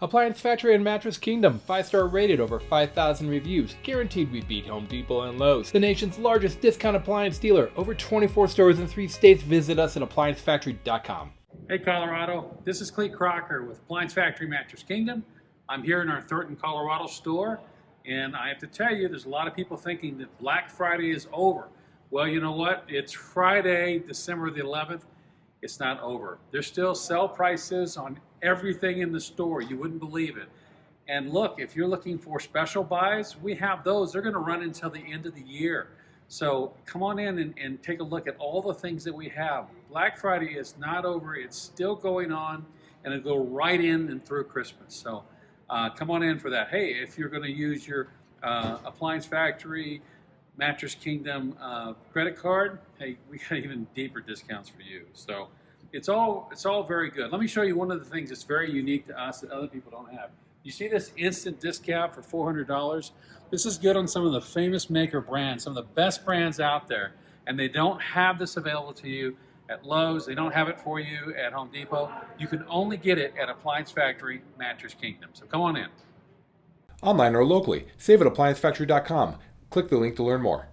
Appliance Factory and Mattress Kingdom, 5-star rated, over 5,000 reviews, guaranteed we beat Home Depot and Lowe's. The nation's largest discount appliance dealer, over 24 stores in 3 states. Visit us at ApplianceFactory.com. Hey Colorado, this is Clete Crocker with Appliance Factory Mattress Kingdom. I'm here in our Thornton, Colorado store, and I have to tell you, there's a lot of people thinking that Black Friday is over. Well, you know what? It's Friday, December the 11th. It's not over. There's still sale prices on everything in the store. You wouldn't believe it. And look, if you're looking for special buys, we have those. They're going to run until the end of the year. So come on in and take a look at all the things that we have. Black Friday is not over. It's still going on, and it'll go right in and through Christmas. So come on in for that. Hey, if you're going to use your Appliance Factory, Mattress Kingdom credit card, hey, we got even deeper discounts for you. So it's all very good. Let me show you one of the things that's very unique to us that other people don't have. You see this instant discount for $400? This is good on some of the famous maker brands, some of the best brands out there, and they don't have this available to you at Lowe's. They don't have it for you at Home Depot. You can only get it at Appliance Factory, Mattress Kingdom. So come on in. Online or locally, save at ApplianceFactory.com. Click the link to learn more.